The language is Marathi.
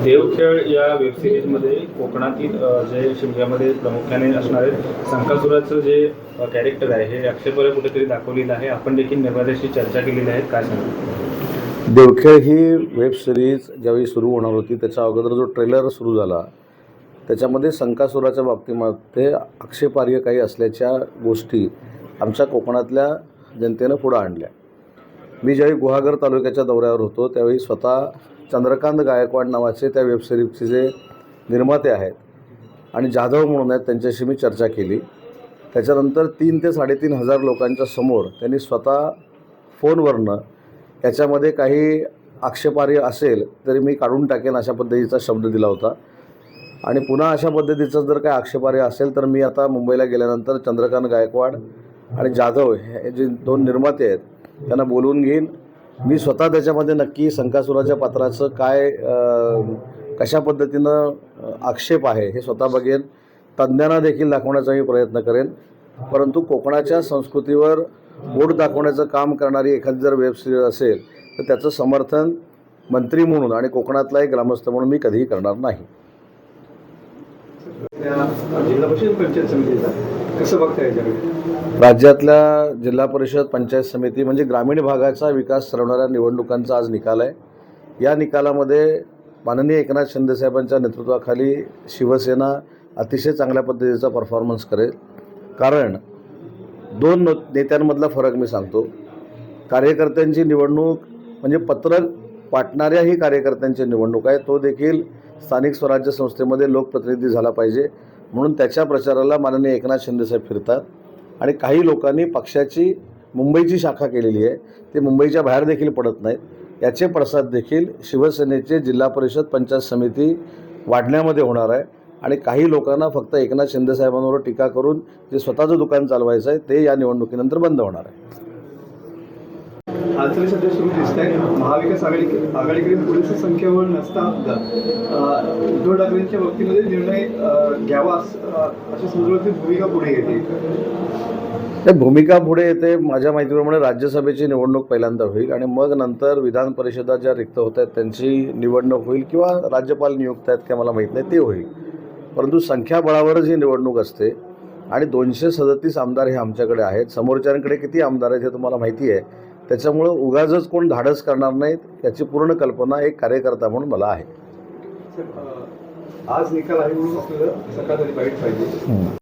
देवखेळ या वेबसिरीजमध्ये कोकणातील जे शिमग्यामध्ये प्रामुख्याने असणारे संकासुराचं जे कॅरेक्टर आहे हे अक्षयपरे कुठेतरी दाखवलेलं आहे. आपण देखील निर्मात्याशी चर्चा केलेली आहे. काय सांगा? देवखेळ ही वेब सिरीज ज्यावेळी सुरू होणार होती त्याच्या अगोदर जो ट्रेलर सुरू झाला त्याच्यामध्ये संकासुराच्या बाबतीमध्ये आक्षेपार्ह काही असल्याच्या गोष्टी आमच्या कोकणातल्या जनतेनं पुढं आणल्या. मी ज्यावेळी गुहागर तालुक्याच्या दौऱ्यावर होतो त्यावेळी स्वतः चंद्रकांत गायकवाड नावाचे त्या वेबसिरीजचे जे निर्माते आहेत आणि जाधव म्हणून आहेत त्यांच्याशी मी चर्चा केली. त्याच्यानंतर 3 ते 3.5 हजार लोकांच्या समोर त्यांनी स्वतः फोनवरनं याच्यामध्ये काही आक्षेपार्ह असेल तरी मी काढून टाकेन अशा पद्धतीचा शब्द दिला होता. आणि पुन्हा अशा पद्धतीचा जर काही आक्षेपार्ह असेल तर मी आता मुंबईला गेल्यानंतर चंद्रकांत गायकवाड आणि जाधव हे जे 2 निर्माते आहेत त्यांना बोलवून घेईन. मी स्वतः त्याच्यामध्ये नक्की संकासुराच्या पात्राचं काय कशा पद्धतीनं आक्षेप आहे हे स्वतः बघेन. तज्ज्ञांना देखील दाखवण्याचा मी प्रयत्न करेन. परंतु कोकणाच्या संस्कृतीवर बोट दाखवण्याचं काम करणारी एखादी जर वेब सिरीज असेल तर त्याचं समर्थन मंत्री म्हणून आणि कोकणातला एक ग्रामस्थ म्हणून मी कधीही करणार नाही. जिल्हा परिषद पंचायत समितीचा कसं बघता याच्याकडे? राज्यातल्या जिल्हा परिषद पंचायत समिती म्हणजे ग्रामीण भागाचा विकास ठरवणाऱ्या निवडणुकांचा आज निकाल आहे. या निकालामध्ये माननीय एकनाथ शिंदेसाहेबांच्या नेतृत्वाखाली शिवसेना अतिशय चांगल्या पद्धतीचा परफॉर्मन्स करेल. कारण 2 नेत्यांमधला फरक मी सांगतो. कार्यकर्त्यांची निवडणूक म्हणजे पत्रक वाटणाऱ्याही कार्यकर्त्यांची निवडणूक आहे. तो देखील स्थानिक स्वराज्य संस्थेमध्ये लोकप्रतिनिधी झाला पाहिजे म्हणून त्याच्या प्रचाराला माननीय एकनाथ शिंदेसाहेब फिरतात. आणि काही लोकांनी पक्षाची मुंबईची शाखा केलेली आहे ते मुंबईच्या बाहेर देखील पडत नाहीत. याचे पडसाद देखील शिवसेनेचे जिल्हा परिषद पंचायत समिती वाढण्यामध्ये होणार आहे. आणि काही लोकांना फक्त एकनाथ शिंदेसाहेबांवर टीका करून जे स्वतःचं दुकान चालवायचं आहे ते या निवडणुकीनंतर बंद होणार आहे. हालचाली सध्या सुरू दिसत आहे. महाविकास आघाडीकडे पुरेशी संख्याबळ नसता उद्धव ठाकरेंच्या बाबतीमध्ये निर्णय घ्यावा अशा संदर्भातील भूमिका पुढे येते. त्या भूमिका पुढे येते माझ्या माहितीप्रमाणे राज्यसभेची निवडणूक पहिल्यांदा होईल आणि मग नंतर विधान परिषदा ज्या रिक्त होत आहेत त्यांची निवडणूक होईल किंवा राज्यपाल नियुक्त आहेत का मला माहीत नाही ते होईल. परंतु संख्याबळावरच ही निवडणूक असते आणि 237 आमदार हे आमच्याकडे आहेत. समोरच्यांकडे किती आमदार आहेत हे तुम्हाला माहिती आहे. त्याच्यामुळं उगाचच कोण धाडस करणार नाहीत याची पूर्ण कल्पना एक कार्यकर्ता म्हणून मला आहे. आज निकाल आहे म्हणून आपल्याला सकाळ वाईट पाहिजे.